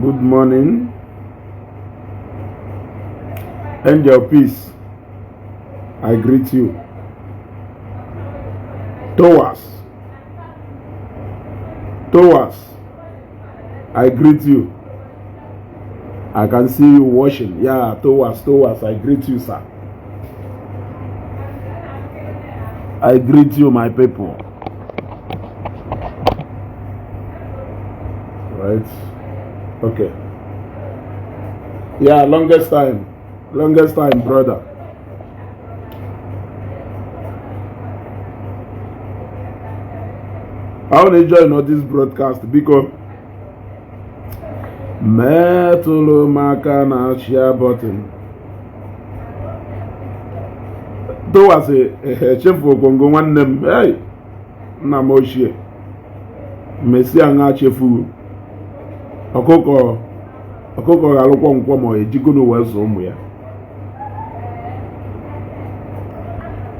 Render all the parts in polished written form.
Good morning. Angel peace, I greet you. Towas, I greet you. I can see you washing. Yeah, Towas, I greet you, sir. I greet you, my people. Right? Okay. Yeah, longest time, brother. I want to join on this broadcast because metulu maka na share button. Towas a chef for Congo one name. Hey, na moshie. Messi anga chefu. Ọkụkọ ga-alụkwọ nkwọ ma ejiko n'ụwa so ụmụ ya.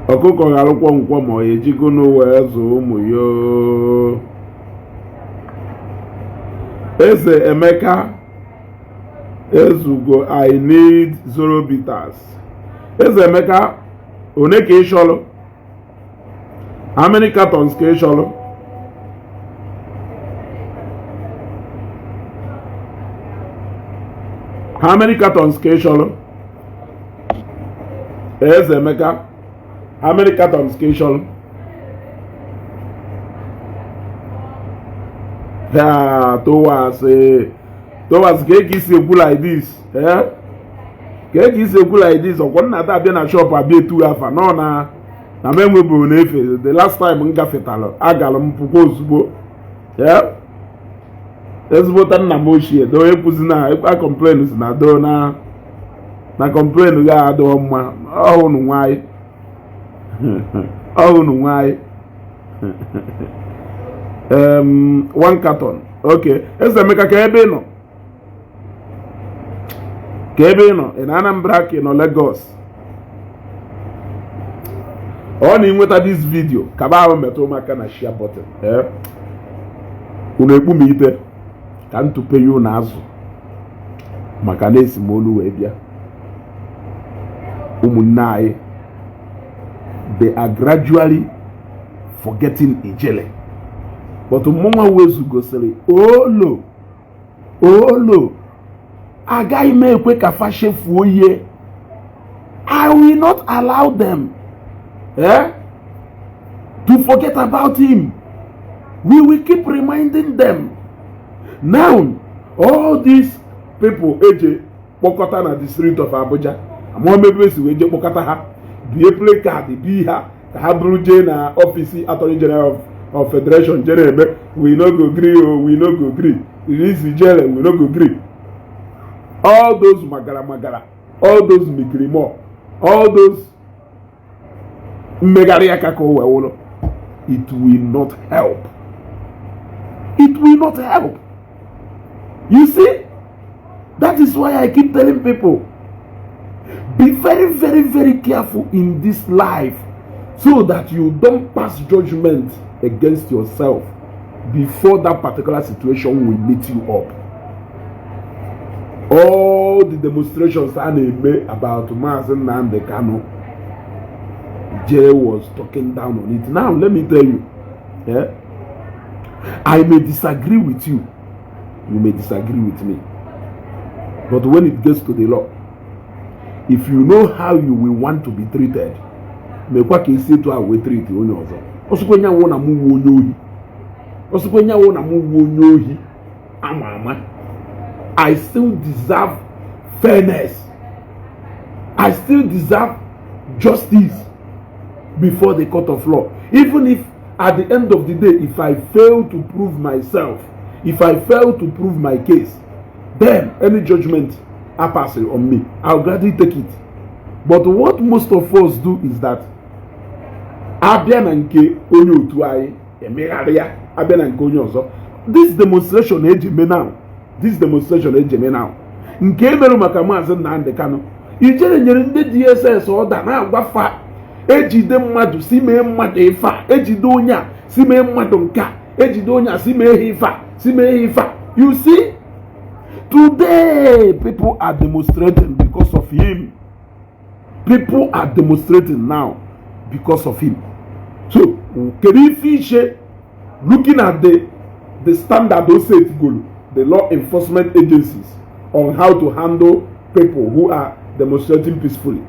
Ọkụkọ ga-alụkwọ nkwọ ma ejiko n'ụwa so ụmụ ya. Eze Emeka ezugo I need 0 bitters. Eze Emeka one ka ị chọrọ? How many cartons ka ị chọrọ? How many cartons ka ị chọrọ? Eze Emeka, how many cartons ka ị chọrọ? Towas ka ị isi ekwu like this. Ka ị isi ekwu like this. Ọkwọ nna ta abịa na shop abịa etu afa nọ na m enweburu n'efe. The last time m gafetalụ agara m pụkwa ozugbo. Ezigbo nna m ochie do ekwuzi na a complain si na do na complain ga adọ mma ọhụrụ nwanyị 1 carton. Okay, Eze Emeka ka ebe ị nọ in Anambra ka ị nọ Lagos. Ọ na-enweta this video ka ba ahụ metụ maka na share button. Unu ekpu m ite ka ntụpe ya ụnụ azụ maka na esi m olu wee bịa. Ụmụnne anyị, they are gradually forgetting Ijele, but mụnwa wezu gosiri olo agaghị m ekwe ka fa chefuo ihe. I will not allow them to forget about him. We will keep reminding them. Now, all these people eje kpọkọta na the street of Abuja, amụọ mebe si wee je kpọkọta ha bie play card bi ha ka ha bụrụ jee na office Attorney General of Federation jere ebe we no go gree release Ijele, we no go gree. All those magara, all those mikrimo, all those mmegharị aka ka o wee wụrụ, it will not help. You see, that is why I keep telling people, be very, very, very careful in this life so that you don't pass judgment against yourself before that particular situation will meet you up. All the demonstrations I made about Mazi Nnamdi Kanu, Jay was talking down on it. Now, let me tell you, I may disagree with you. You may disagree with me. But when it gets to the law, if you know how you will want to be treated, I still deserve fairness. I still deserve justice before the court of law. Even if at the end of the day, if I fail to prove myself, if I fail to prove my case, then any judgment I pass on me, I'll gladly take it. But what most of us do is that this demonstration ejeme now. Nke meru maka Mazi Nnamdi Kanu. Ijele nyere ndị DSS order na agwafa ejide mmadụ si mee mmadụ ifa, ejide onye a si mee mmadụ nka, ejide onye a si mee ifa, si mee ifa. You see, Today, people are demonstrating because of him. People are demonstrating now because of him. So, Kerifiche, looking at the standard those set goal, the law enforcement agencies on how to handle people who are demonstrating peacefully.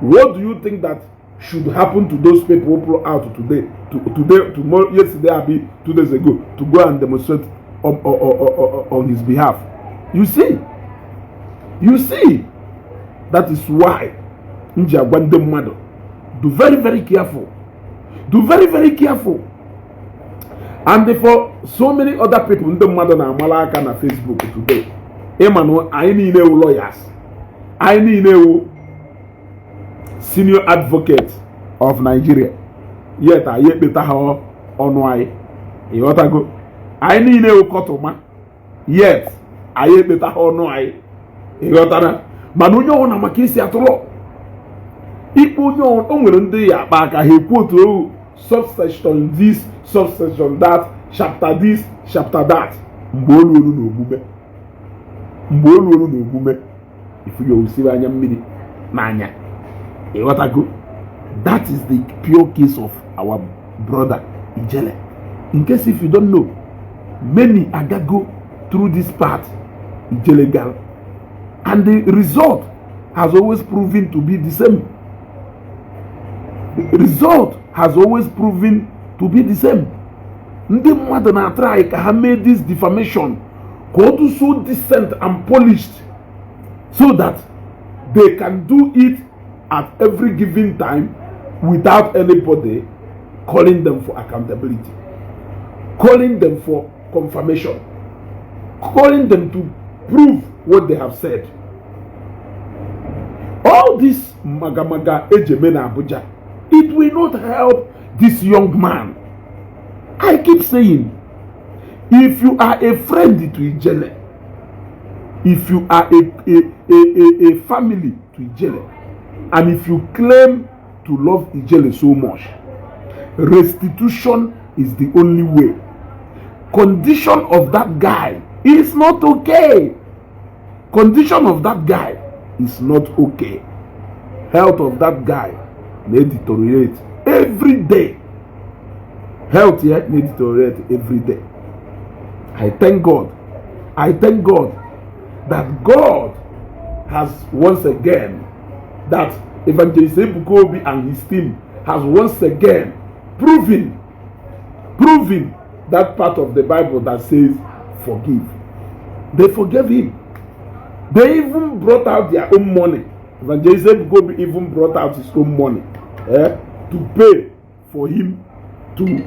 What do you think that should happen to those people who brought out today, tomorrow, yesterday, 2 days ago, to go and demonstrate on his behalf? You see, that is why do very, very careful. Do very, very careful. And for so many other people in the mother na Malaka na Facebook today, Emmanuel, I need lawyers. I need senior advocate of Nigeria. Yet I yet better how on why. You want to go? I need Kotoma. Yet I yet better how on why. You want to Manuyo na makisi atolo. Ipo nyo onwere ndị ya baka he quote subsection this, subsection that, chapter this, chapter that. Mbolu no ogume. If you see anya mmiri n'anya. You want to go? That is the pure case of our brother Ijele. In case if you don't know, many go through this path, Ijele girl, and the result has always proven to be the same. The result has always proven to be the same. Ndị mmadụ na-try ka ha made this defamation go to so decent and polished so that they can do it at every given time without anybody calling them for accountability, calling them for confirmation, calling them to prove what they have said. All this maga ejeme na Abuja, it will not help this young man. I keep saying, if you are a friend to Ijele, if you are a family to Ijele, and if you claim to love Ijele so much, restitution is the only way. Condition of that guy is not okay. Condition of that guy is not okay. Health of that guy may deteriorate every day. Health here may deteriorate every day. I thank God that God has once again, that Evangelist Ebukobi and his team has once again proven that part of the Bible that says forgive. They forgave him. They even brought out their own money. Evangelist Ebukobi even brought out his own money to pay for him to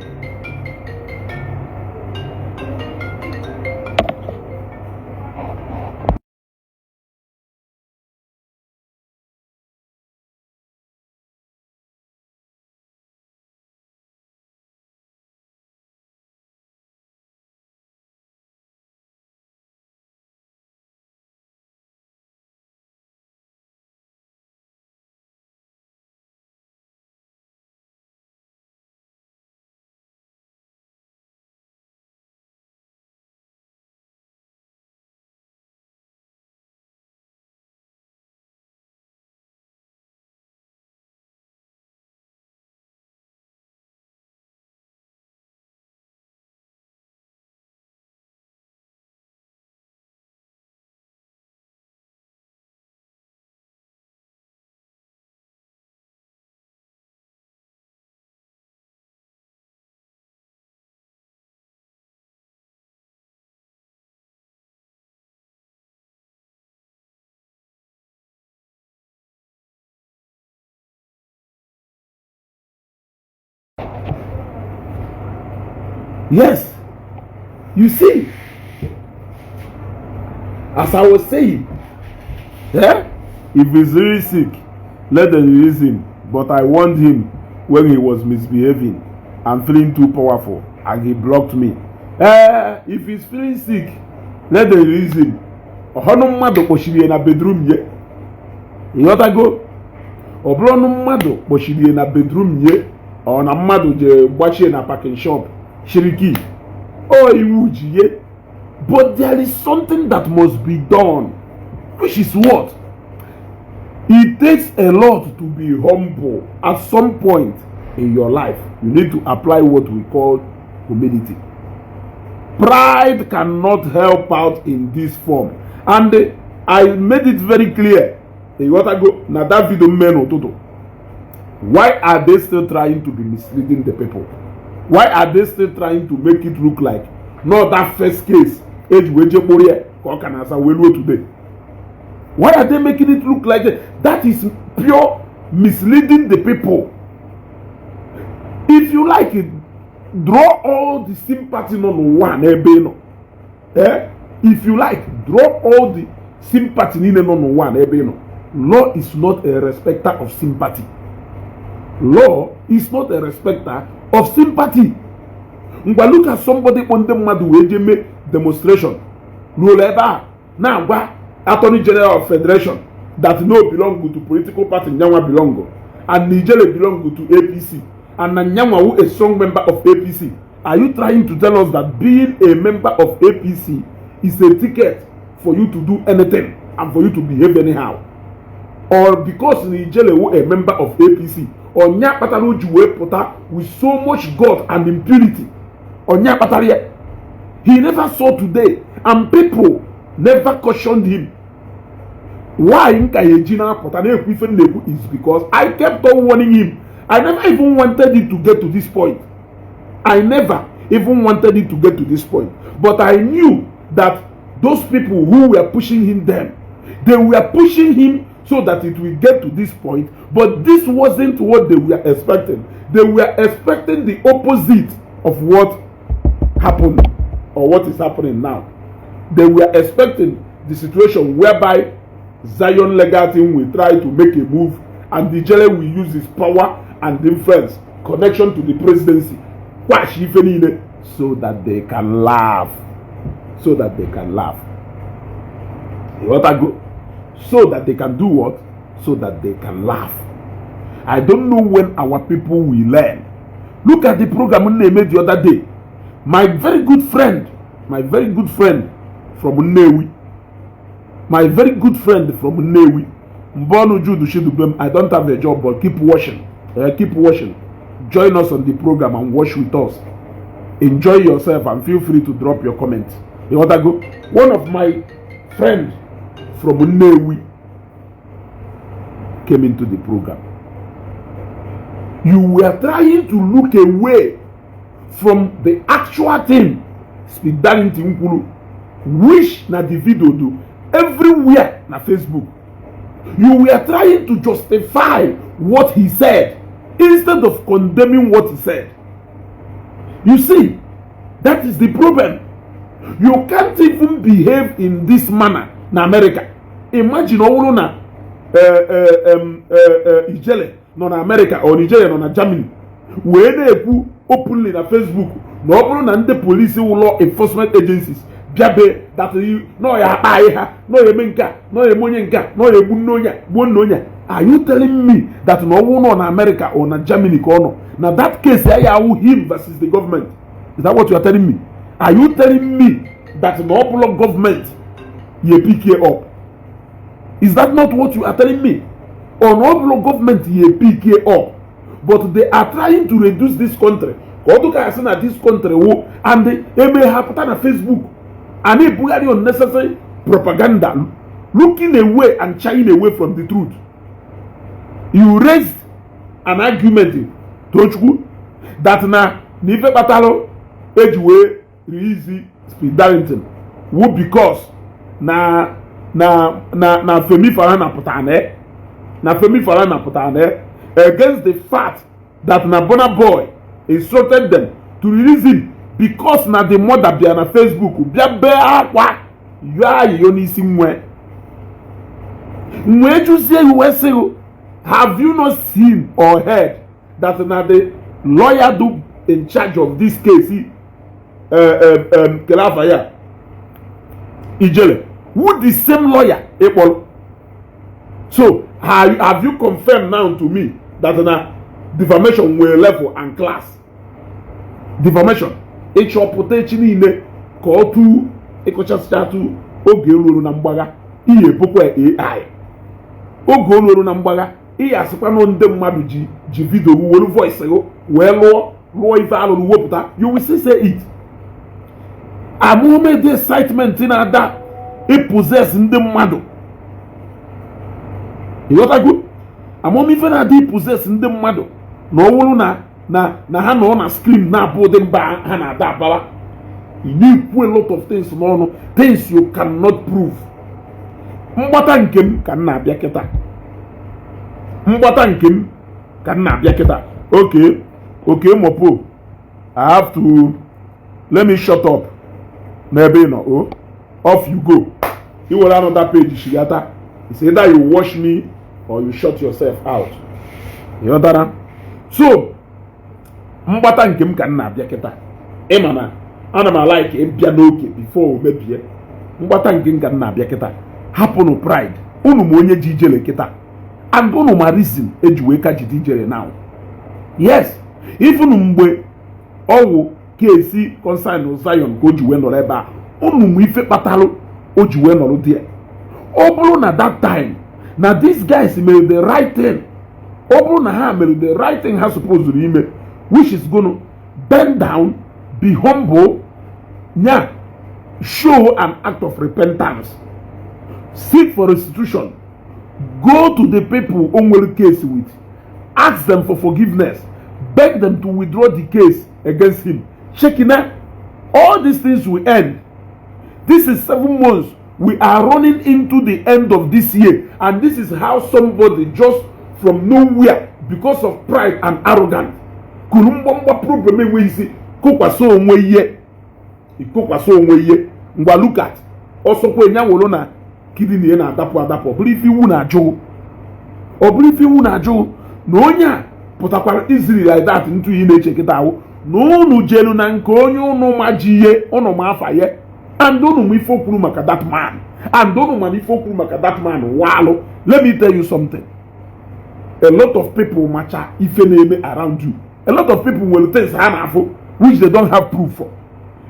yes, you see, as I was saying, if he's really sick, let them release him. But I warned him when he was misbehaving and feeling too powerful, and he blocked me. If he's feeling sick, let them release him. Ohono mmadu kposhiri na bedroom ye. Iyota go. Obrono mmadu kposhiri na bedroom ye. Ona mmadu je gbachie na parking shop. Shiriki. Oh, Iwaji ye. But there is something that must be done, which is what? It takes a lot to be humble. At some point in your life, you need to apply what we call humility. Pride cannot help out in this form. And I made it very clear. Why are they still trying to be misleading the people? Why are they still trying to make it look like not that first case? Why are they making it look like that? That is pure misleading the people. If you like it, draw all the sympathy on one. If you like, draw all the sympathy on one. Law is not a respecter of sympathy. Law is not a respecter of sympathy. But look at somebody on the madu make demonstration. Now, Attorney General of Federation that no belong to political party Nyama belong, and Ijele belong to APC, and Nyama who is a strong member of APC. Are you trying to tell us that being a member of APC is a ticket for you to do anything and for you to behave anyhow? Or because Ijele who a member of APC, or Nyapatalu Juwe Pota with so much God and impurity, or Nyapataria, he never saw today, and people never cautioned him. Why is because I kept on warning him. I never even wanted it to get to this point. I never even wanted it to get to this point. But I knew that those people who were pushing him then, they were pushing him so that it will get to this point. But this wasn't what they were expecting. They were expecting the opposite of what happened or what is happening now. They were expecting the situation whereby Zion legal team will try to make a move and the Ijele will use his power and influence, connection to the presidency, so that they can laugh. So that they can laugh. So that they can do what? So that they can laugh. I don't know when our people will learn. Look at the program they made the other day. My very good friend from Nnewi. My very good friend from Nnewi. I don't have a job, but keep watching. Keep watching. Join us on the program and watch with us. Enjoy yourself and feel free to drop your comments. You want to go? One of my friends from Nnewi came into the program. You were trying to look away from the actual thing. Speed down into which na the video do everywhere na Facebook. You were trying to justify what he said instead of condemning what he said. You see, that is the problem. You can't even behave in this manner in America. Imagine all na Ijele no na America or Nigeria no na Germany. When they openly na Facebook, no na the police law enforcement agencies. Jabe that you no ya ha no ya menka no ya monyenka no ya bunnonya. Are you telling me that no one on America or na Germany kono? Now that case I him versus the government. Is that what you are telling me? Are you telling me that no government ye pick up? Is that not what you are telling me? Or no government ye pick up? But they are trying to reduce this country. Go to this country and they may happen on Facebook. And they put unnecessary propaganda, looking away and shying away from the truth. You raised an argument that na nife batalo edgeway easy speed darlington wo because na Femi Falana putane against the fact that na Burna Boy instructed them to release him because na the mother be na Facebook bia be akwa ya yonisi mwe you say you say. Have you not seen or heard that now the lawyer do in charge of this case, Kelafaya, Ijele, who the same lawyer, April? So have you confirmed now to me that now defamation will level and class? Defamation. It's your potential in the call to ịkọchasịchatụ oge oloro na mgbagha ihe ebukwa AI oge oloro na mgbagha ihe asịkwanụ ndị mmadụ ji vidio were voice wee lụọ ife alụrụ wepụta you will still say it. Amụme dị excitement na-ada ịpụzes ndị mmadụ ịghọtago amụme ife na-ada ịpụzes ndị mmadụ na ọ wụrụ na ha nọ na screen na-abụ ụdị mba ha na-ada abawa you na-ekwu a lot of things n'ọnụ things you cannot prove. Mgbata nke m ka m na-abịa kịta mgbata nke m ka m na-abịa kịta okay mopo I have to let me shut up n'ebe ị nọ off you go. You will another page shigata. It's either you wash me or you shut yourself out. You know that? So mgbata nke m ka m na-abịa kịta ịma na ana m like ịbịa n'oke before o mebie. Mgbata nke m ka m na-abịa kịta hapụnụ pride unu m onye ji Ijele kịta and unu ma reason eji wee ka jide Ijele now. Yes, even mgbe ọwụ kesi concern Zion ka o ji wee nọrọ ebe a unu m ife kpatalụ o ji wee nọrọ there. Ọ bụrụ na that time na these guys mere the right thing ọ bụrụ na ha mere the right thing ha supposed ime which is gonna bend down, be humble, yeah, show an act of repentance, seek for restitution, go to the people on the case with, ask them for forgiveness, beg them to withdraw the case against him. Shekina, all these things will end. This is 7 months. We are running into the end of this year, and this is how somebody just from nowhere, because of pride and arrogance, problem we see kokwaso onwe ihe ngwa look at also kwenya wolo na kidney na adapu but if you na ajụ na onye a pụtakwara easily like that into ihe na-eche kịta ahụ na unu jelu na nke onye unu ma ji ihe unu ma afa ye and unu ma ife okwuru maka that man and unu ma ife okwuru maka that man walu. Let me tell you something. A lot of people macha ife na-eme around you. A lot of people will think which they don't have proof for.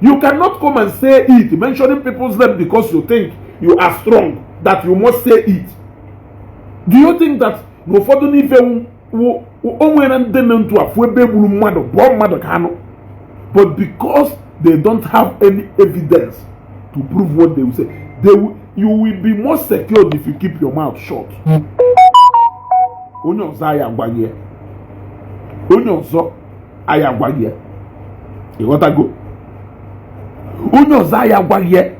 You cannot come and say it, mentioning people's name because you think you are strong, that you must say it. Do you think that no further even but because they don't have any evidence to prove what they will say, you will be more secure if you keep your mouth shut. Onye ọzọ aya gwagye ịghọtago onye ọzọ aya gwagye.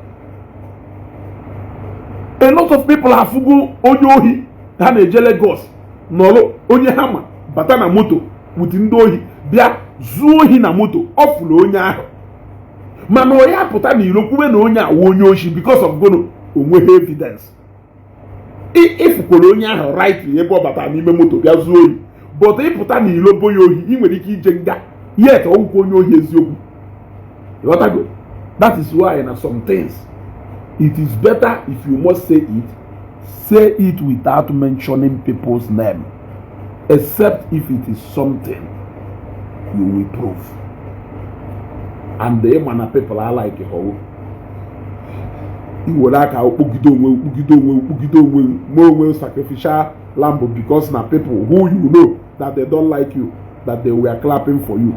A lot of people afugo onye ohi ha na-eje Lagos nọrọ onye hama bata na moto with ndị ohi bịa zuo ohi na moto ọ fụrụ onye ahụ mana ọ ya pụta na iro kwube na onye awụ onye ohi because of gono onweghị evidence. Ifukwara onye ahụ rightly ebe ọ batara n'ime moto bịa zuo ohi but ịpụta na ilo boya ohi ị nwere ike ije nga yet ọgwụkwọ onye ohi eziokwu. That is why na some things it is better if you must say it without mentioning people's name, except if it is something you will prove. And the man people are like iwere aka okpugide onwe sacrificial lamb because na people who you know that they don't like you, that they were clapping for you.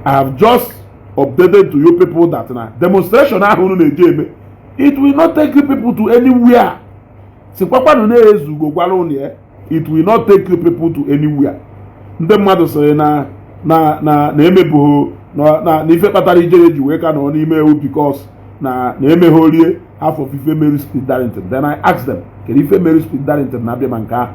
I have just updated to you people that na demonstration ahụ na-eje it will not take you people to anywhere. It will not take you people to anywhere. Ndị mmadụ sị na emebuho na ife kpatara Ijele ji wee ka nọ n'ime ewu because na emeghorie half of ife Mary Speed Darlington. Then I asked them, kedu ife Mary Speed Darlington na abịa ma nke ahụ?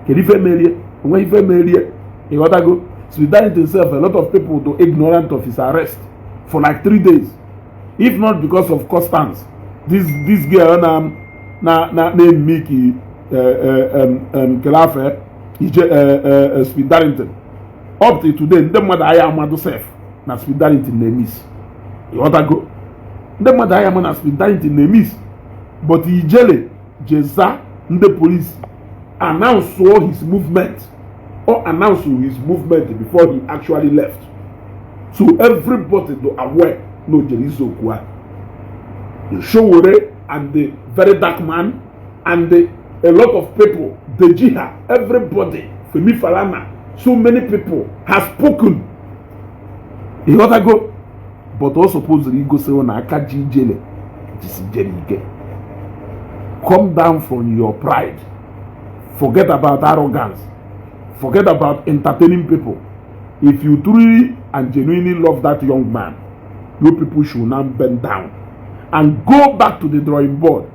Kedu ife merie? Onwe ife merie? Ịghọtago? Speed Darlington himself, a lot of people were ignorant of his arrest for like 3 days. If not because of Constance, this girl named Mickey Kelafe, Speed Darlington. Up to today, the mother I am mad self na Speed Darlington na miss. You want to go? The mother I am na Speed Darlington na miss. But Ijele Jeza, the police announced his movement before he actually left. So everybody to aware no Jelizo kwa. the Showore and the very dark man and a lot of people, the Jiha, everybody, Femi Falana, so many people have spoken. You got to go, but also supposedly go say on Akaji Ijele, this Ijele. Come down from your pride. Forget about arrogance. Forget about entertaining people. If you truly and genuinely love that young man, you people should now bend down and go back to the drawing board.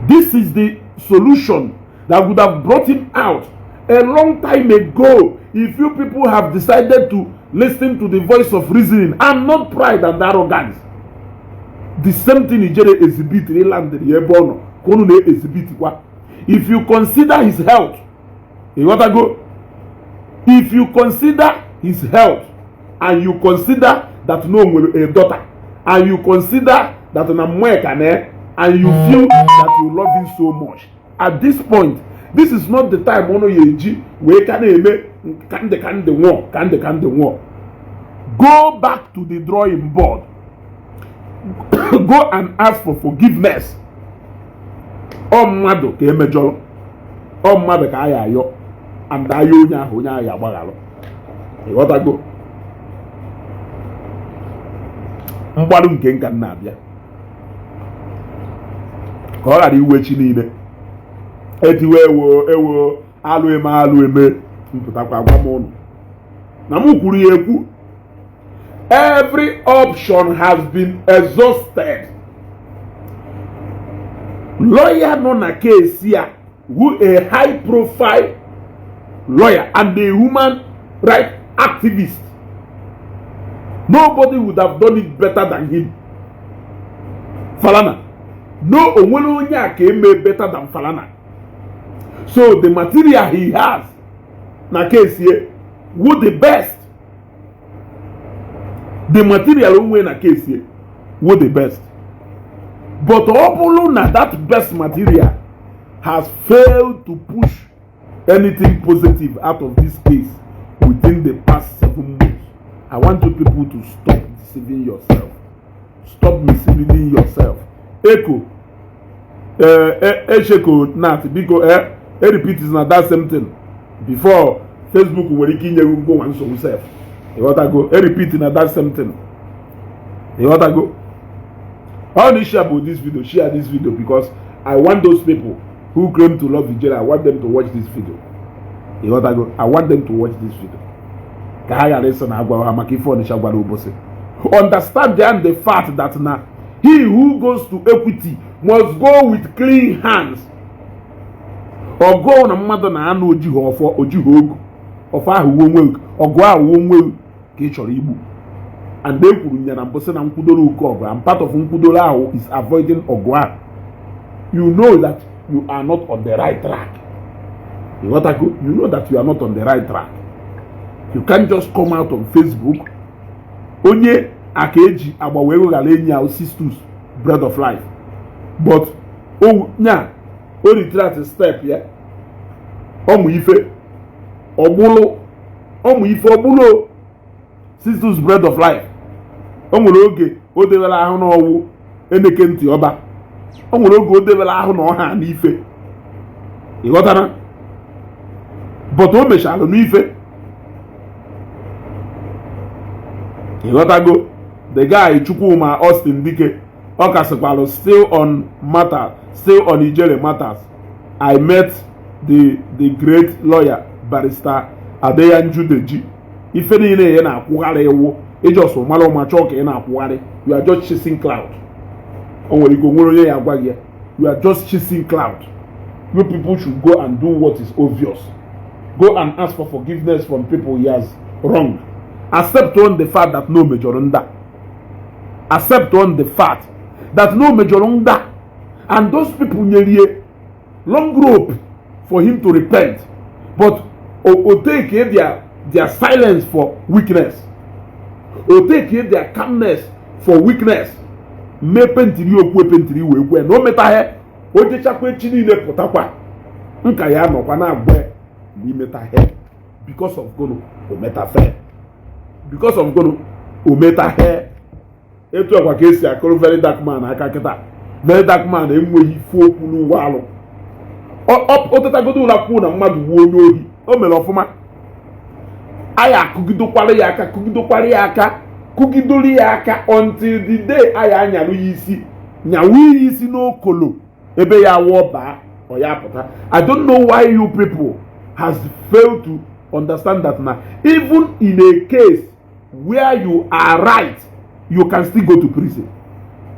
This is the solution that would have brought him out a long time ago if you people have decided to listen to the voice of reasoning and not pride and arrogance. The same thing Ijele exhibit landed here born. If you consider his health, you got to go. If you consider his health and you consider that no a daughter and you consider that an American and you feel that you love him so much, at this point, this is not the time ono yeji we can the war. Go back to the drawing board. Go and ask for forgiveness. Mmadụ ka emejọrọ. Mmadụ ka aya ayọ. And ayo onye aya gbaghalụ. Ịghọtago? Mgbarụ nke nka na-abịa. Ka ọ ghara iwechi niile. Etiwe ewo alụ eme mpụtakwa agwa m ụnụ. Na m kwuru ya ekwu. Every option has been exhausted. Lawyer nọ na case here, who a high profile lawyer and a human rights activist. Nobody would have done it better than him. Falana. No onwere came better than Falana. So the material he has na case here, who the best. The material onwe na case here, who the best. But Opuluna, that best material, has failed to push anything positive out of this case within the past 7 months. I want you people to stop deceiving yourself. Stop misleading yourself. Echo. Esheko Nat, because repeat is not that same thing. Before Facebook were making go and so himself. You want to go? Repeat in that same thing. You want to go? I want to share about this video. Share this video because I want those people who claim to love Ijele. I want them to watch this video. You want to go? I want them to watch this video. Understand the fact that now he who goes to equity must go with clean hands. Or go on a mother na anu ojiho for ojiho of our won't or go out one will catch or ibu. And they could na mbose na nkudolo ukoga and part of nkudolo is avoiding ogwa. You know that you are not on the right track. You know that you are not on the right track. You can't just come out on Facebook. Onye akeji abawewe galenya sisters bread of life. But oh nya o retreat step here. Omu ife obulo sisters bread of life. Onwere oge o dewela ahụ n'ọwụ eneke ntị ọba. Onwere oge o dewela ahụ na ọha n'ife. Ịghọtara? But o mechalụ n'ife. Ịghọtago? The guy Chukwuma Austin Dike Okasikwalo still on Ijele matters. I met the great lawyer barrister Adeyanju Deji. Ife niile ya na-akwụgharị ewu just mara ma chọọ ka ị na-akwụgharị. You are just chasing cloud. O nwere ike nwere onye ya agwa gị. You are just chasing cloud. You people should go and do what is obvious. Go and ask for forgiveness from people he has wronged. Accept on the fact that no major under. Accept on the fact that no major under. And those people nearly long rope for him to repent. But or take their silence for weakness. Or take their calmness for weakness. Me pentiri okwe pentiri we no matter he o je chakwe chi ni le potakwa. Nka ya no kwa na agbe ni meta he because of gono o meta fair. Because of gono o meta he. etu akwa ka esi akụrụ very dark man aka kịta. Very dark man enweghị ife okwu n'ụwa alụ. O tetagodo ụlọ akwụkwọ na mmadụ gbuo onye ohi, o mere ọfụma. Anyị akụgidokwara ya aka kụgidori ya aka until the day anyị anyarụ ya isi nyawu ya isi n'okolo ebe ya wụọ baa ọ ya pụta. I don't know why you people has failed to understand that now even in a case where you are right, you can still go to prison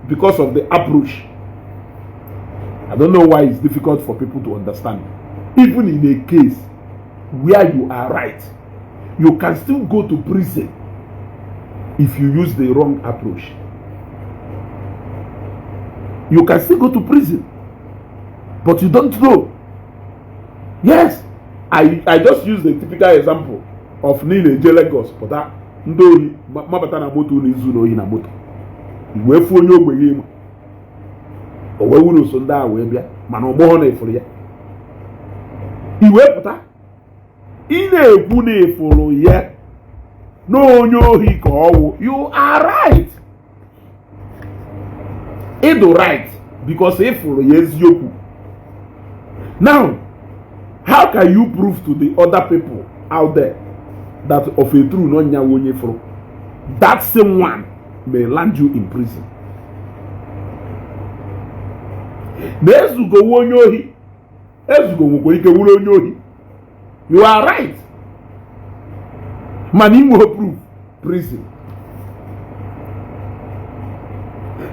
because of the approach. I don't know why it's difficult for people to understand. Even in a case where you are right, you can still go to prison if you use the wrong approach. You can still go to prison, but you don't know. Yes, I just used the typical example of Ijele Lagos, but that ndori mabata na moto na izu n'ohi na moto. Iwe fu onye ogbenye imo. O we wuru so nda we bia, mana ogbo na ifuru ya. Iwe puta. Ị na-ekwu na ifuru ya. No onye ohi ka ọwụ. You are right. Ịdụ right because ifuru ya eziokwu. Now, how can you prove to the other people out there that of a true no nyawonye fro? That same one may land you in prison. Nezugo onye ohi, ezugo nwekwa ike wuru onye ohi. You are right. Man inwe proof prison.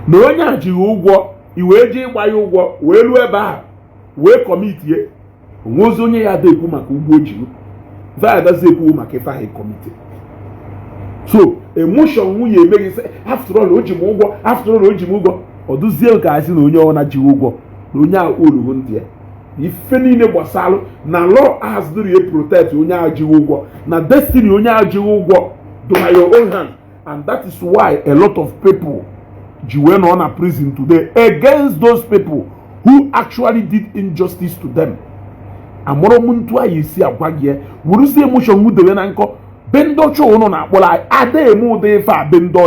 Na onye ajighị ụgwọ, iwe eji ịgba ya ụgwọ, wee luo ebe ahụ, wee kọmitie. Onwezi onye ya da ekwu maka ụgwọ ojiru. Adazi ekwu maka ife ahụ kọmitie. So emotion nwunye emeghị sị after all o ji m ụgwọ, after all o ji m ụgwọ. Ọ dụzie ka asị na onye ọ na-ji ụgwọ na onye ahụ orugo ntị ya. Ife niile gbasalụ na law has to protect onye ahụ ji ụgwọ na destiny onye ahụ ji ụgwọ do by your own hand, and that is why a lot of people ji wee nọ na prison today against those people who actually did injustice to them. Amụrụ m ntu anyị isi agwa gị wuruzie emotion Udele na nkọ be ndị ọcha ụnụ na-akpọrọ anyị ada eme ụdị ife a be ndị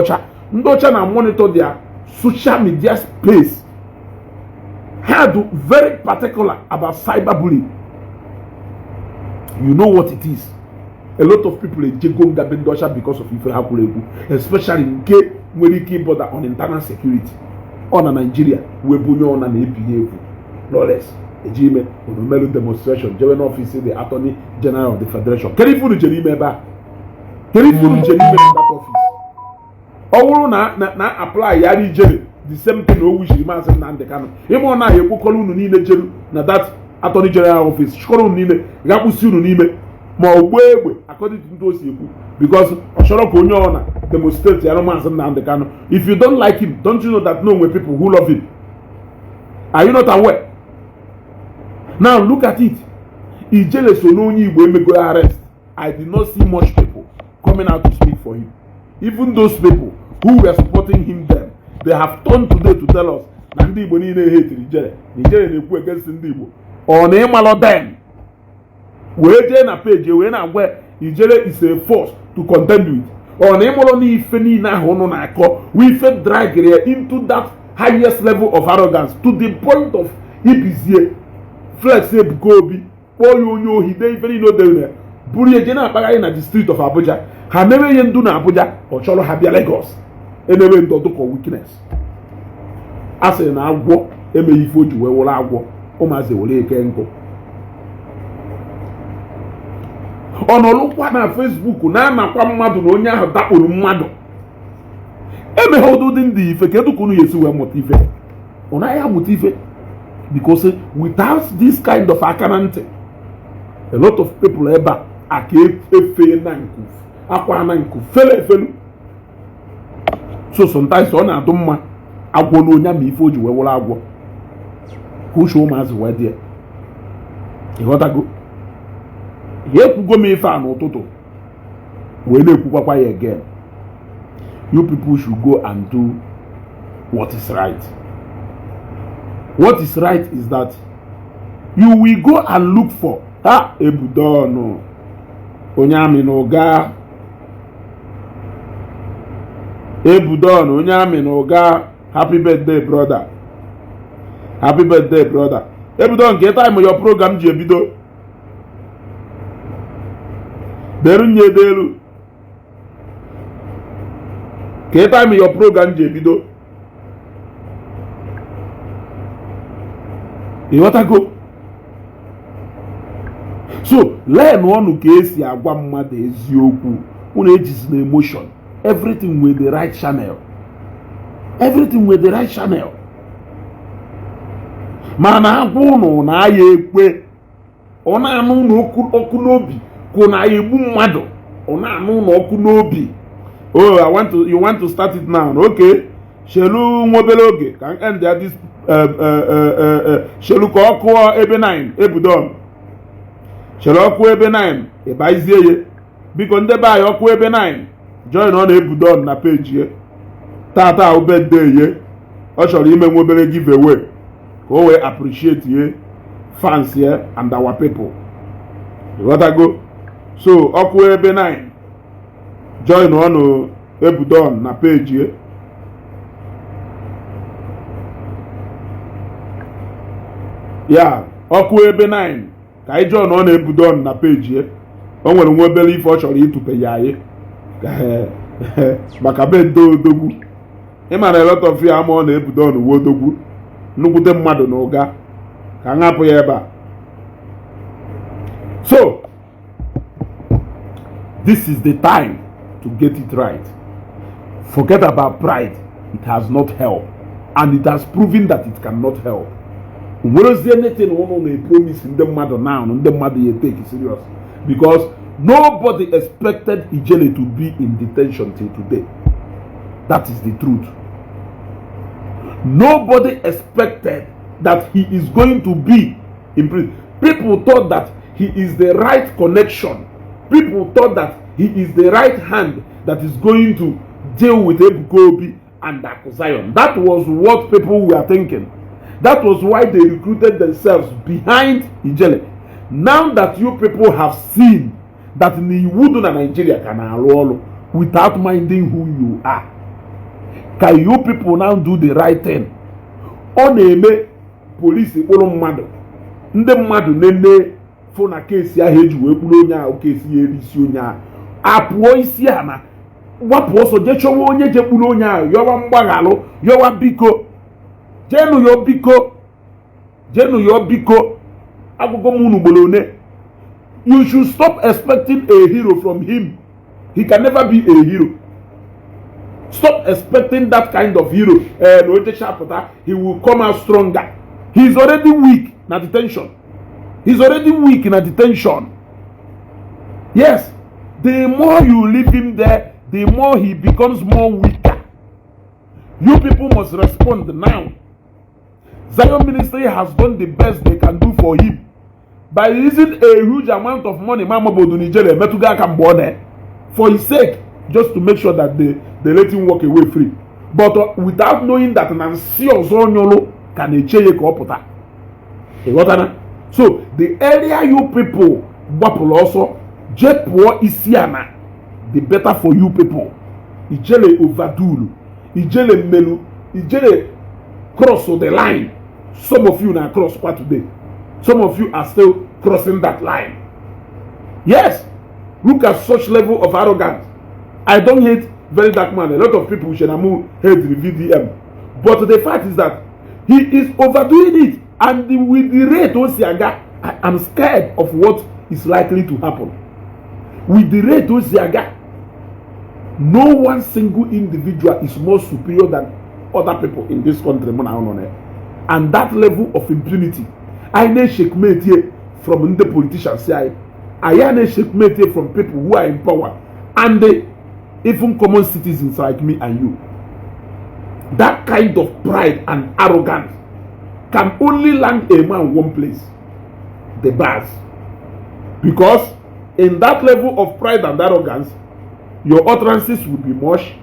ọcha na monitor their social media space. Ha do very particular about cyberbullying. You know what it is. A lot of people ejego nga be ndị ọcha because of ife ha kwuru ekwu, especially nke nwere ike border on internal security. Ọ na Nigeria wee bunye ọ na-ebinye egwu lawless ejime Omenala demonstration jewe n'office the Attorney General of the Federation. Kedu ife unu jere ime ebe a? Kedu ife unu jere ime na that office? Ọ bụrụ na apply ya Ijele the same thing o wishiri Maazị Nnamdi Kanu. Ime ọ na ekwukọrọ unu niile jeru na that Attorney General office chịkọrọ unu niile ga-akpụsi unu n'ime ma ogbo egbe according to ndị o si ekwu, because ọ chọrọ ka onye ọ na demonstrate ya Maazị Nnamdi Kanu. If you don't like him, don't you know that no nwere people who love him? Are you not aware? Now look at it. Ijele so no onye Igbo emego arrest. I did not see much people coming out to speak for him. Even those people who were supporting him then, they have turned today to tell us na Ndi Igbo niile hate Ijele. Ijele na-ekwu against Ndi Igbo. Ọ na ịmalọ them. Wee jee na page wee na-agwa Ijele is a force to contend with. Ọ na ịmalọ na ife niile ahụ ụnụ na-akọ, we ife drag into that highest level of arrogance to the point of ibizie flex ebuka obi kpọọ ya onye ohi de ife niile o dere buru ya je na-akpagharị na the street of Abuja. Ha mewe ihe ndu na Abuja, ọ chọrọ ha bịa Lagos emewe ndụ ọdụkọ weakness. A sịrị na agwọ emeghị ife o ji wee wụrụ agwọ, ụmụazị were eke nkụ. Ọ nọrụkwa na Facebook na-anakwa mmadụ na onye ahụ dakporo mmadụ. Emeghe ụdị ndị ife ka edu ka unu yesi wee mụta ife. Ọ naghị amụta ife because without this kind of akanante, a lot of people ebe a ka efe na nku akwa na nku fele. So sometimes ọ na-adụ mma agwọ na onye ama ife o ji wee wụrụ agwọ ka uche ụmụazị wee dị. Ịghọtago? Ya ekwugo m ife a n'ụtụtụ wee na-ekwukwakwa ya again. You people should go and do what is right. What is right is that you will go and look for ebudono onye amị na ụga Ebudon onye amị na ụga happy birthday brother. Happy birthday brother. Ebudon nke time your program ji ebido. Deru nye delu. Ke time your program ji ebido. Ịghọtago? So learn one ka esi agwa mmadụ eziokwu. Unu ejisi na emotion. Everything with the right channel. Everything with the right channel. Mana agwa unu na aya ekwe. Ọ na-anụ unu ọkụ n'obi. Ko na aya egbu mmadụ. Ọ na-anụ unu ọkụ n'obi. Oh, you want to start it now. Okay. Shelu nwobele oge ka end this shelu ka ọkụ ebe 9 ebudon. Shelu ọkụ ebe 9 ịbaizie ye. Biko ndị be anyị ọkụ ebe 9 join on ebudon na page ye. Tata birthday ye. Ọ chọrọ ime nwobere giveaway ka o wee appreciate ye fans ye and our people. You got to go. So ọkụ ebe 9 join on ebudon na page ye. Ya ọkụ ebe 9 ka anyị join ọ na-ebudon na page ye. O nwere nwa obere ife ọ chọrọ ịtụpe ya anyị maka be ndo odogwu. Ị mara a lot of ya ama ọ na-ebudon uwe odogwu nnukwute mmadụ na ụga ka ngapụ ya ebe a. So this is the time to get it right. Forget about pride. It has not helped, and it has proven that it cannot help. Where is anything one may promise in the matter now, and the matter you take it serious? Because nobody expected Ijele to be in detention till today. That is the truth. Nobody expected that he is going to be in prison. People thought that he is the right connection. People thought that he is the right hand that is going to deal with Ebuka Obi and Zion. That was what people were thinking. That was why they recruited themselves behind Ijele. Now that you people have seen that Niwudu na Nigeria can roll without minding who you are, can you people now do the right thing? Oneme police ikporo mmadụ. Ndị mmadụ nene fona case ya heju wee kwuru onye a case ya erisi onye a. Apụọ isi a na wapụ ọsọ je chọwa onye je kwuru onye a yọwa mgbaghalụ yọwa biko. Jenu yo biko agogo munu bolone. You should stop expecting a hero from him. He can never be a hero. Stop expecting that kind of hero. He will come out stronger. He's already weak in detention. He's already weak in detention. Yes, the more you leave him there, the more he becomes more weaker. You people must respond now. Zion Ministry has done the best they can do for him by using a huge amount of money for his sake, just to make sure that they let him walk away free. But without knowing that Nancy Ozonyolo can change so the area you people Bobble also jet poor Isiana, the better for you people. Ijele overdue, Ijele melu, Ijele cross the line. Some of you now cross part today. Some of you are still crossing that line. Yes, look at such level of arrogance. I don't hate very dark man. A lot of people hate the VDM, but the fact is that he is overdoing it, and with the rate Osiaga, I am scared of what is likely to happen. With the rate Osiaga, no one single individual is more superior than other people in this country. And that level of impunity, I need checkmate here from the politicians. I need checkmate here from people who are in power, and even common citizens like me and you. That kind of pride and arrogance can only land a man one place: the bars. Because in that level of pride and arrogance, your utterances will be mush.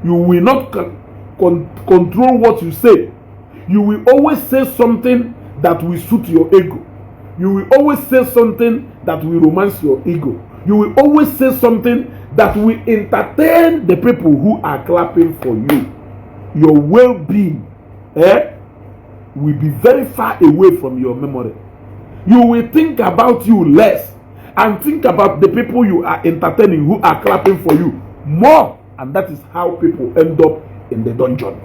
You will not control what you say. You will always say something that will suit your ego. You will always say something that will romance your ego. You will always say something that will entertain the people who are clapping for you, your well-being will be very far away from your memory. You will think about you less and think about the people you are entertaining who are clapping for you more. And that is how people end up in the dungeon.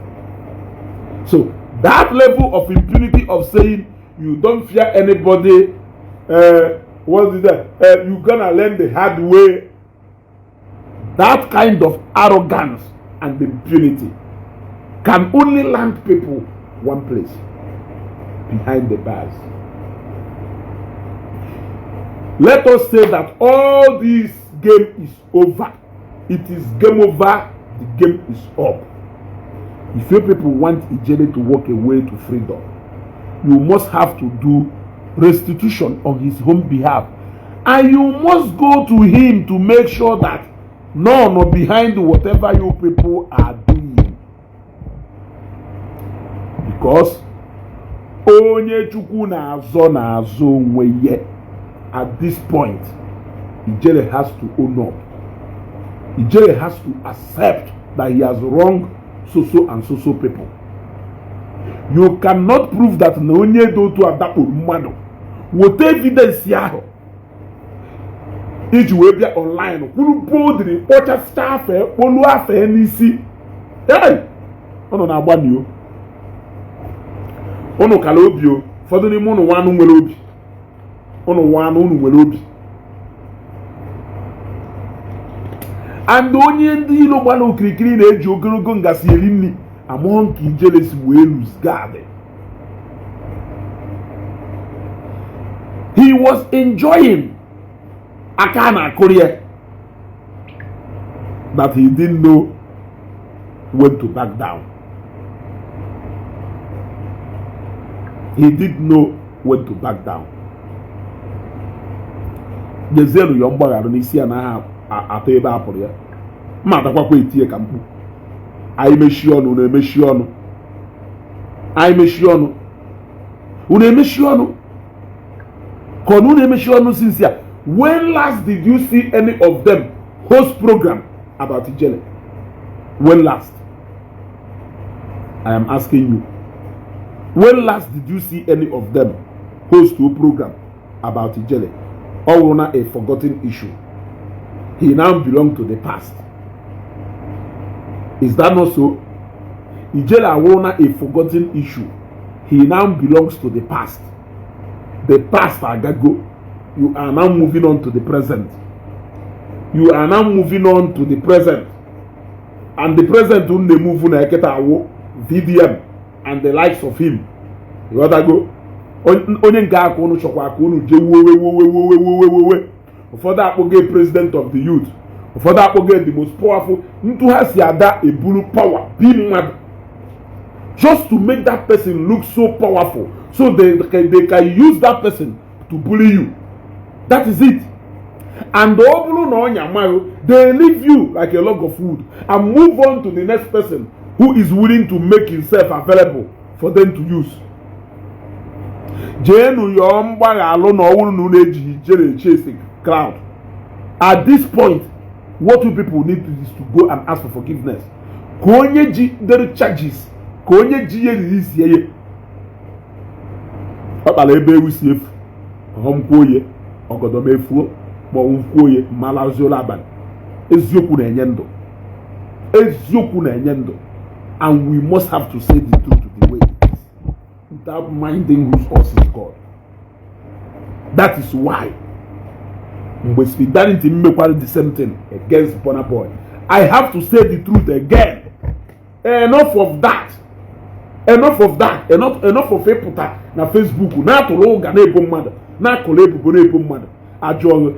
So that level of impunity of saying you don't fear anybody, what is that? You're gonna learn the hard way. That kind of arrogance and impunity can only land people one place, behind the bars. Let us say that all this game is over. It is game over. The game is up. If you people want Ijele to walk away to freedom, you must have to do restitution on his own behalf. And you must go to him to make sure that none or behind whatever you people are doing. Because onye chukwu na azo onwe ye. At this point, Ijele has to own up. Ijele has to accept that he has wronged so and so people. You cannot prove that na onye do to adapu mmadu. What evidence yaho? Iji we bia online kwuru boldly ocha staff olu afa n'isi. Hey! Ono na agba ni o. Ono kala obi o. Fodu ni mu no wanu nwere obi. Ono wanu unu nwere obi. And onye ndị ilo gbala okirikiri na-eji ogologo ngasi eri nri amụọ nke Ijele si wee lose guard. He was enjoying aka na Korea that he didn't know when to back down. He didn't know when to back down. Jezelu yo mgbagharụ n'isi ya na atọ ebe apụrụ ya. Ma atakwakwa etie ka mkpu. Anyị mechie ọnụ, unu emechi ọnụ. Anyị mechie ọnụ. Unu emechi ọnụ. Ka unu emechi ọnụ since ya. When last did you see any of them host program about Ijele? When last? I am asking you. When last did you see any of them host a program about Ijele? Or not a forgotten issue? He now belongs to the past. Is that not so? Ijele Awona a forgotten issue. He now belongs to the past. The past agago. You are now moving on to the present. You are now moving on to the present. And the present when they move on VDM and the likes of him. You gotta go. Onye nke aka unu chọkwa aka unu je we. Ụfọdụ akpọge president of the youth. Ụfọdụ akpọge the most powerful. Ntu ha si ada ebulu power. Be mad. Just to make that person look so powerful. So they can use that person to bully you. That is it. And they leave you like a log of wood and move on to the next person who is willing to make himself available for them to use. At this point, what you people need to do is to go and ask for forgiveness. There charges. Ogodomefuo ma onwuoye malaziola aban eziokwu na-enye ndụ and we must have to say the truth to the way it is without minding whose horse is God. That is why mgbe Spidanity mmekwara the same thing against Burna Boy. I have to say the truth again. Enough of that. Enough of ịpụta na Facebook na atụrụ ụga na-ebo mmadụ na akụrụ ebubo na-ebo mmadụ ajọ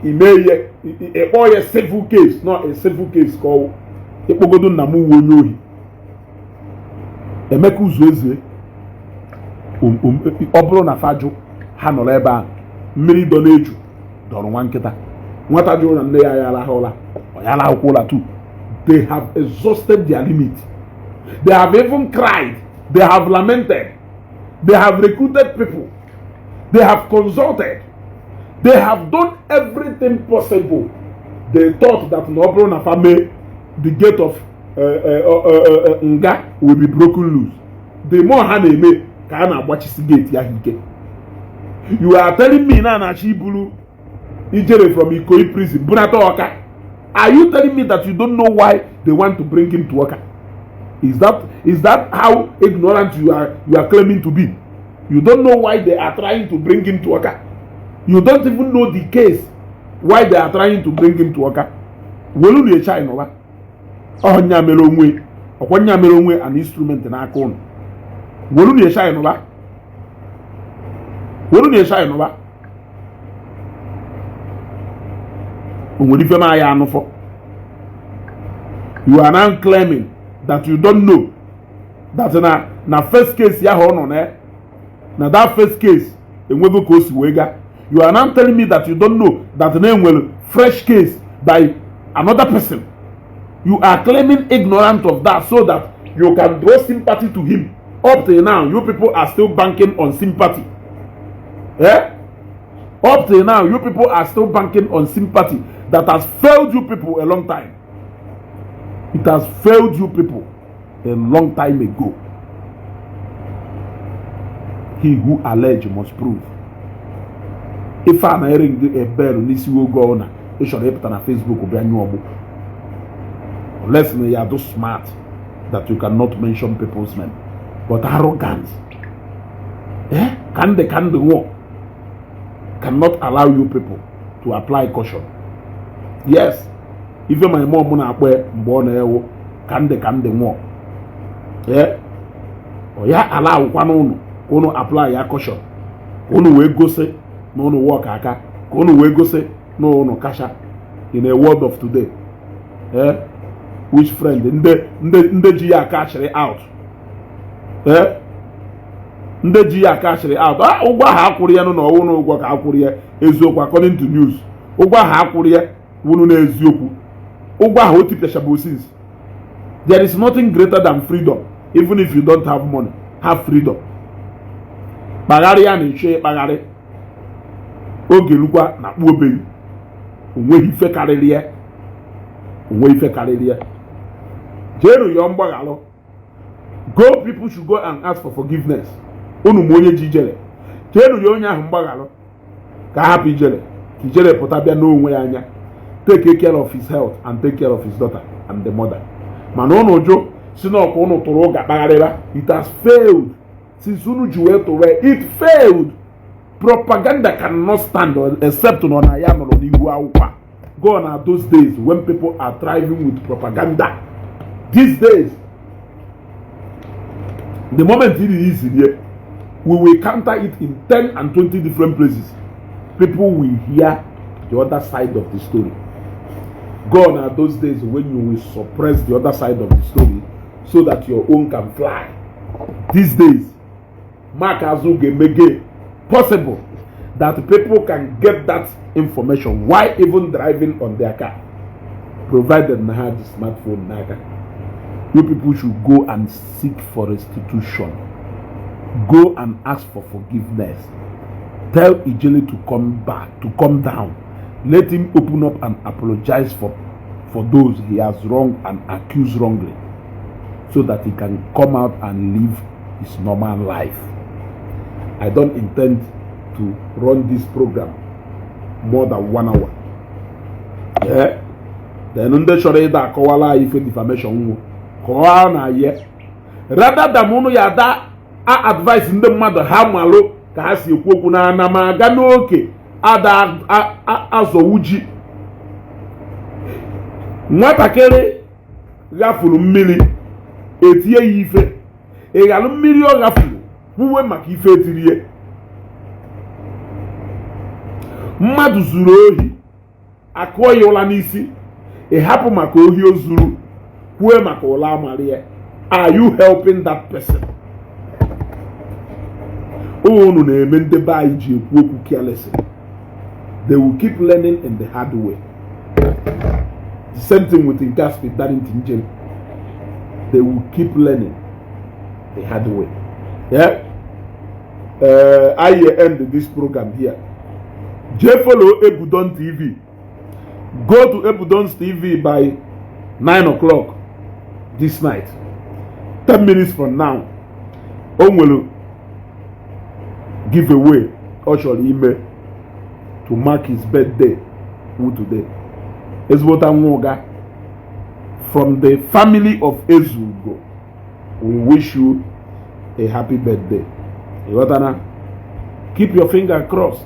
imeye ekpọ ya civil case, not a civil case ka ọ ekpogodo nna m uwe onye ohi Emeka Uzueze ọ bụrụ na fajụ ha nọrọ ebe a mmiri dọ n'eju dọrọ nwa nkịta nwata jụrụ na nne ya ya arahụla ọ ya arahụkwụla too. They have exhausted their limit. They have even cried. They have lamented. They have recruited people. They have consulted. They have done everything possible they thought that no problem na family, the gate of nga will be broken loose. The more ha na-eme ka a na-agbachisi gate ya ike. You are telling me na Chibulu Ijele from Ikoyi prison, Bunata Oka. Are you telling me that you don't know why they want to bring him to Oka? Is that how ignorant you are claiming to be? You don't know why they are trying to bring him to Oka. You don't even know the case why they are trying to bring him to Oka. Wolu ni echa inowa. Oh nya mere onwe. Okwa nya mere onwe an instrument na aka unu. Wolu ni echa inowa. Wolu ni echa inowa. Onwere ife ma ya anufo. You are now claiming that you don't know that na first case ya ho no na that first case enwego ka o si wega. You are now telling me that you don't know that na enwere fresh case by another person. You are claiming ignorant of that so that you can draw sympathy to him. Up till now, you people are still banking on sympathy. Eh? Up till now, you people are still banking on sympathy that has failed you people a long time. It has failed you people a long time ago. He who allege must prove. If I'm hearing a bell, Nisi will go on. It should happen on Facebook or brand new. Unless you are too smart that you cannot mention people's name. But arrogance, can the war cannot allow you people to apply caution. Yes, even my mom na born ewo can the war. Yeah, or ya allow one apply ya caution. Onu we go say no work aka. Onu we go say no kasha. In a word of today, which friend nde ji ya catch out. Ndị ji ya kashiri out. Ụgwọ ha akwụrụ ya no ọwụ ụgwọ ka akwụrụ ya eziokwu according to news. Ụgwọ ha akwụrụ ya wunu na eziokwu. Ụgwọ ha otipeshabu since. There is nothing greater than freedom. Even if you don't have money, have freedom. Kpagharị ya na-eche kpagharị. Oge lukwa na kpu obeghị. Onweghị ife karịrị ya. Onweghị ife karịrị ya. Jeru ya mgbaghalụ. Go, people should go and ask for forgiveness. Onu monye Ijele. Kenu yo nya mgbagalo. Ka happy Ijele. Ijele pụta bịa n'onwe ya anya. Take care of his health and take care of his daughter and the mother. Mana onu jo si na ọkụ unu tụrụ ụga kpagharịba. It has failed. Since unu ji wee tụrụ it failed. Propaganda cannot stand except na ya nọrọ n'ihu akwụkwọ. Gone are those days when people are thriving with propaganda. These days, the moment it is here, we will counter it in 10 and 20 different places. People will hear the other side of the story. Gone are those days when you will suppress the other side of the story so that your own can fly. These days, Mark Azuge make it possible that people can get that information while even driving on their car, provided they have the smartphone naga. You people should go and seek for restitution. Go and ask for forgiveness. Tell Ijele to come back, to come down. Let him open up and apologize for those he has wronged and accused wrongly, so that he can come out and live his normal life. I don't intend to run this program more than 1 hour. Yeah? Then under shore da kowala ife defamation. Na ye rather than unu ya da advice ndị mmadụ ha malụ ka ha si ekwu okwu na ana ma aga n'oke ada azọwuji nwatakịrị ghafuru mmiri etie ya ife ịghalụ mmiri ọ ghafuru kwuwe maka ife etirie mmadụ zuru ohi akụọ ya ụla n'isi ịhapụ maka ohi o zuru. Are you helping that person? They will keep learning in the hard way. The same thing with Ingaspi, that in Ijele. They will keep learning the hard way. Yeah? I end this program here. Follow Ebudon TV. Go to Ebudon's TV by 9 o'clock this night. 10 minutes from now, on will give away Oshol Ime to mark his birthday. Who today? Ezbota Mwoga from the family of Ezugo. We wish you a happy birthday. Keep your finger crossed.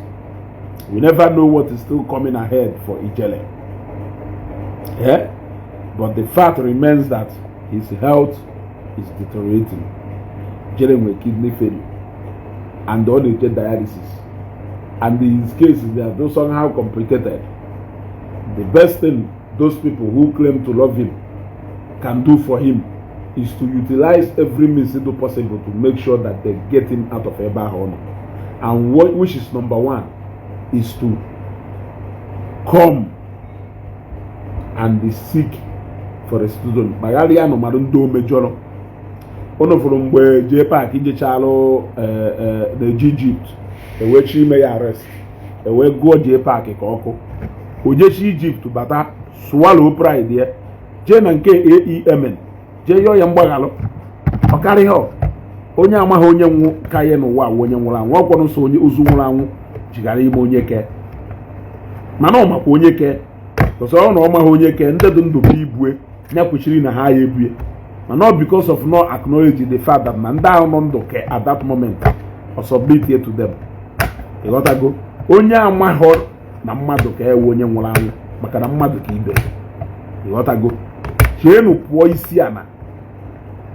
We never know what is still coming ahead for Ijele. Yeah? But the fact remains that his health is deteriorating. Ijele with kidney failure and unaided dialysis. And in his case, they are somehow complicated. The best thing those people who claim to love him can do for him is to utilize every means possible to make sure that they get him out of Eba Honor. And which is number one is to come and be seek for a student. Magalia no marundo mejoro. Ono from where J Park in Chalo the Egypt, the way she may arrest, the way go J Park Koko. Ujeshi Egypt bata swallow pride there. J and KAEMN. J yo yambagalo. Okari ho. Onye amaghị onye nwu ka ya n'ụwa onye nwụrụ anwụ ọkwọnụ so onye ozu nwụrụ anwụ jigara ime onye ke mana ọ makwa onye ke ọsọ ọ na ọ maghị onye ke ndị dị ndụ bụ ibue nya kwuchiri na ha ya ebue mana because of not acknowledge the fact that na ndị ahụ nọ ndụ ke at that moment or submit it to them. Ịghọtago onye amaghị na mmadụ ka ewe onye nwụrụ anwụ maka na mmadụ ka ibe. Ịghọtago cheenu pụọ isi ana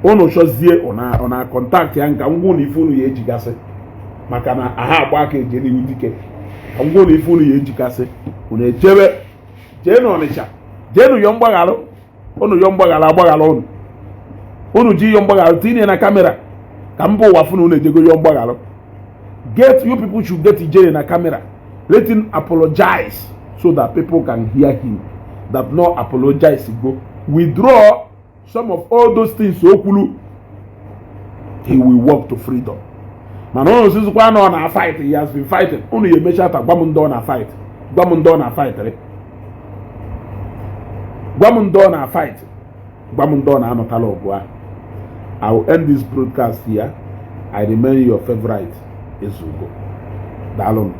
ono chozie ona contact ya nka ngwo na ifunu ya ejigase maka na aha agba aka eje ni udike ngwo na ifunu ya ejigase una ejebe je no Onitsha je nu yo mgbagalo onu yo mgbagalo agbagalo onu ji yo mgbagalo tinye na camera ka mbo wa funu na ejego yo mgbagalo. Get you people should get Ijele na camera, let him apologize so that people can hear him. That no apologize go withdraw some of all those things so kulu, he will walk to freedom. Man, no since one on a fight, he has been fighting. Only you measure that Bamundon a fight. Bamundon a fight, eh? Bamundon a fight. Bamundon a notalo. I will end this broadcast here. I remain your favorite, Izugo. Dalon.